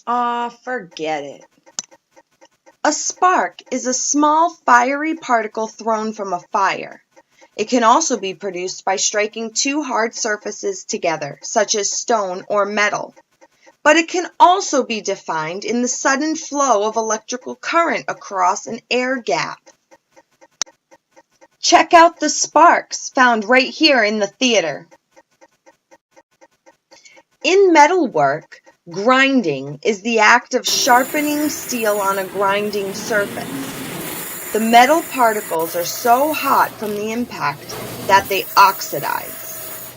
Aw, forget it. A spark is a small fiery particle thrown from a fire. It can also be produced by striking two hard surfaces together, such as stone or metal. But it can also be defined in the sudden flow of electrical current across an air gap. Check out the sparks found right here in the theater. In metalwork, grinding is the act of sharpening steel on a grinding surface. The metal particles are so hot from the impact that they oxidize.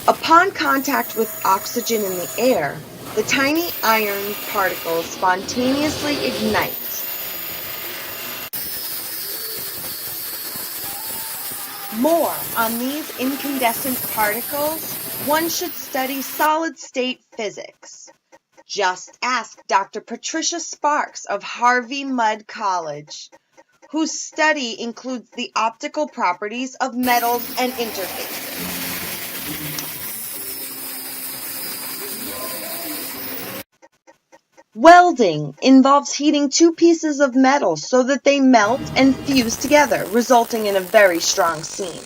Upon contact with oxygen in the air, the tiny iron particles spontaneously ignite. More on these incandescent particles, one should study solid-state physics. Just ask Dr. Patricia Sparks of Harvey Mudd College, whose study includes the optical properties of metals and interfaces. Welding involves heating two pieces of metal so that they melt and fuse together, resulting in a very strong seam.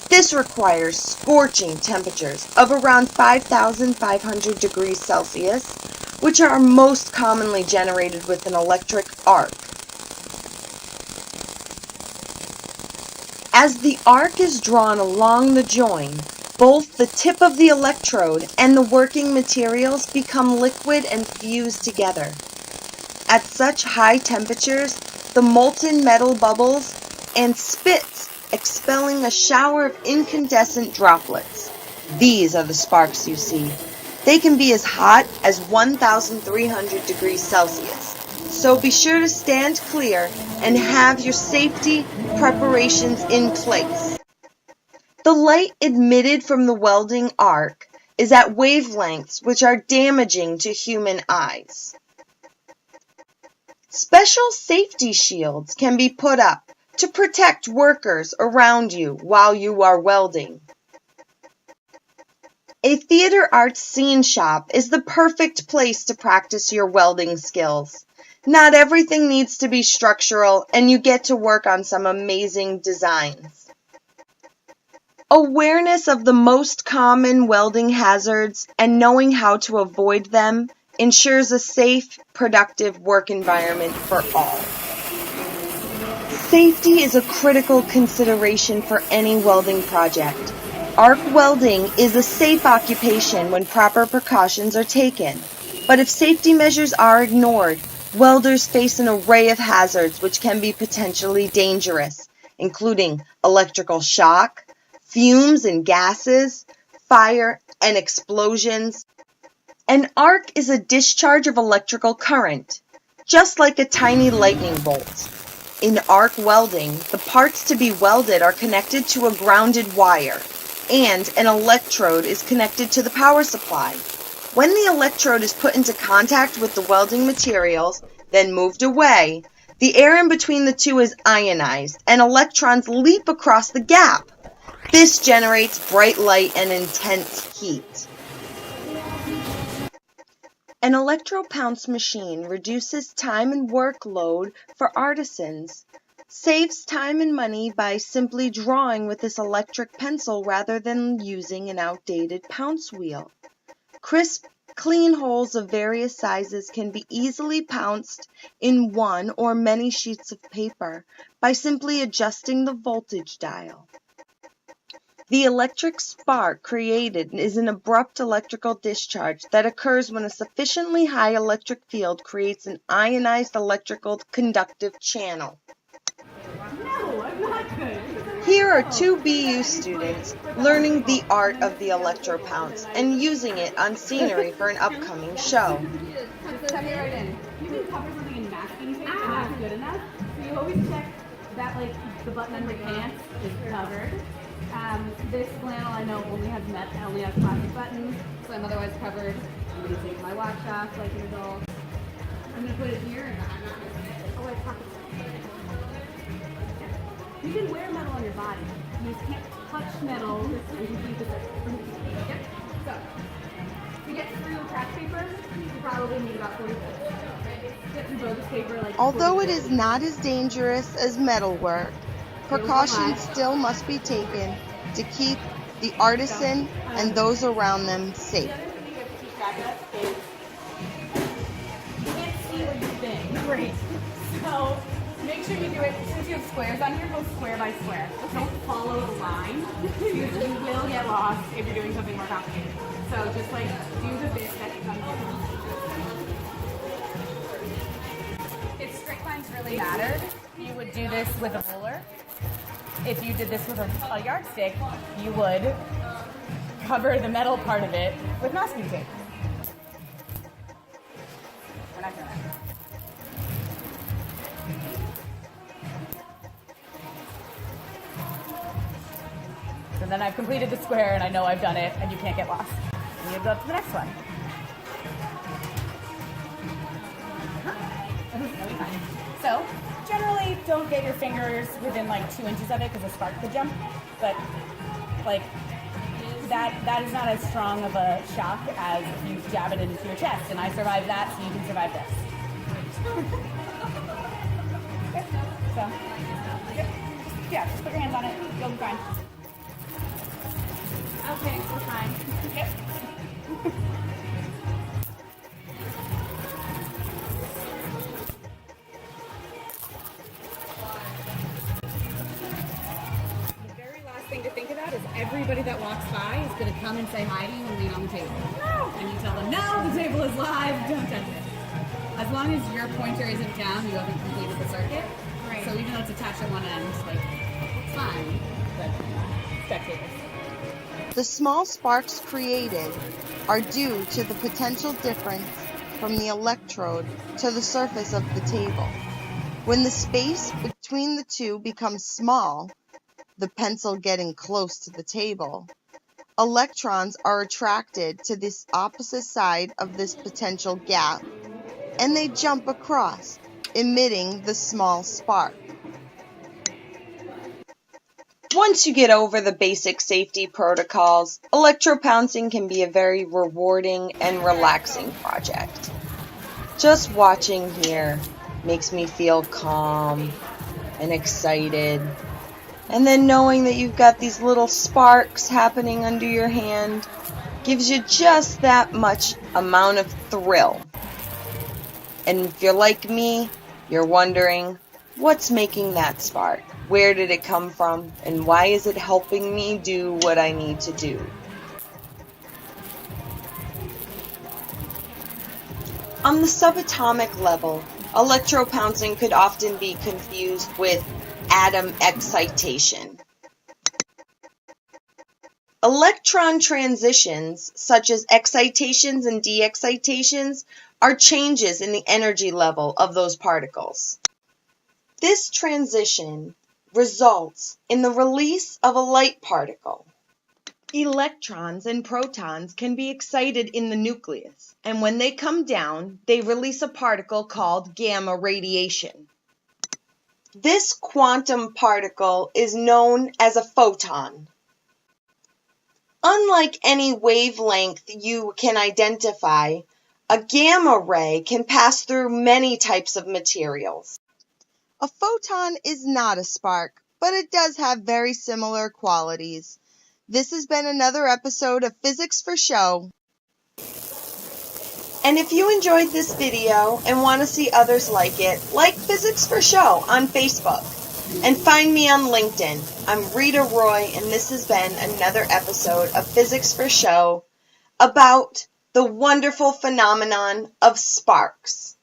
This requires scorching temperatures of around 5,500 degrees Celsius, which are most commonly generated with an electric arc. As the arc is drawn along the join, both the tip of the electrode and the working materials become liquid and fuse together. At such high temperatures, the molten metal bubbles and spits, expelling a shower of incandescent droplets. These are the sparks you see. They can be as hot as 1,300 degrees Celsius, so be sure to stand clear and have your safety preparations in place. The light emitted from the welding arc is at wavelengths which are damaging to human eyes. Special safety shields can be put up to protect workers around you while you are welding. A theater arts scene shop is the perfect place to practice your welding skills. Not everything needs to be structural, and you get to work on some amazing designs. Awareness of the most common welding hazards and knowing how to avoid them ensures a safe, productive work environment for all. Safety is a critical consideration for any welding project. Arc welding is a safe occupation when proper precautions are taken. But if safety measures are ignored, welders face an array of hazards which can be potentially dangerous, including electrical shock, fumes and gases, fire and explosions. An arc is a discharge of electrical current, just like a tiny lightning bolt. In arc welding, the parts to be welded are connected to a grounded wire, and an electrode is connected to the power supply. When the electrode is put into contact with the welding materials, then moved away, the air in between the two is ionized, and electrons leap across the gap. This generates bright light and intense heat. An electro-pounce machine reduces time and workload for artisans, saves time and money by simply drawing with this electric pencil rather than using an outdated pounce wheel. Crisp, clean holes of various sizes can be easily pounced in one or many sheets of paper by simply adjusting the voltage dial. The electric spark created is an abrupt electrical discharge that occurs when a sufficiently high electric field creates an ionized electrical conductive channel. Here are two BU students learning the art of the electropounce and using it on scenery for an upcoming show. You can cover something in masking tape and that's good enough. So you always check that the button on your pants is covered. This flannel I know only has plastic buttons, so I'm otherwise covered. I'm going to take my watch off like an adult. I'm going to put it here and I'm not missing it. Oh, I pocket. You can wear metal on your body. You just can't touch metal. Yep. So To get through craft paper, you probably need about 40 volts. Get through bogus paper like Although it is not as dangerous as metalwork, precautions still must be taken to keep the artisan and those around them safe. The other thing you have to keep track of is you can't see what you're doing. Great. So make sure you do it, since you have squares on here, go square by square. Don't follow the line, because you will get lost if you're doing something more complicated. So just like do the bit that comes in. If straight lines really mattered, you would do this with a ruler. If you did this with a yardstick, you would cover the metal part of it with masking tape. We're not doing that. So then I've completed the square and I know I've done it and you can't get lost. And you go up to the next one. So generally don't get your fingers within like 2 inches of it because a spark could jump. But like that is not as strong of a shock as if you jab it into your chest. And I survived that, so you can survive this. Okay. So yeah, just put your hands on it. You'll be fine. Okay, we're fine. Yep. The very last thing to think about is everybody that walks by is going to come and say hi to you and lean on the table. No! And you tell them, no, the table is live, don't touch it. As long as your pointer isn't down, you haven't completed the circuit. Right. So even though it's attached at one end, like, it's fine. But spectators. The small sparks created are due to the potential difference from the electrode to the surface of the table. When the space between the two becomes small, the pencil getting close to the table, electrons are attracted to this opposite side of this potential gap, and they jump across, emitting the small spark. Once you get over the basic safety protocols, electropouncing can be a very rewarding and relaxing project. Just watching here makes me feel calm and excited. And then knowing that you've got these little sparks happening under your hand gives you just that much amount of thrill. And if you're like me, you're wondering, what's making that spark? Where did it come from? And why is it helping me do what I need to do? On the subatomic level, electropouncing could often be confused with atom excitation. Electron transitions, such as excitations and de-excitations, are changes in the energy level of those particles. This transition results in the release of a light particle. Electrons and protons can be excited in the nucleus, and when they come down, they release a particle called gamma radiation. This quantum particle is known as a photon. Unlike any wavelength you can identify, a gamma ray can pass through many types of materials. A photon is not a spark, but it does have very similar qualities. This has been another episode of Physics for Show. And if you enjoyed this video and want to see others like it, like Physics for Show on Facebook and find me on LinkedIn. I'm Rita Roy, and this has been another episode of Physics for Show about the wonderful phenomenon of sparks.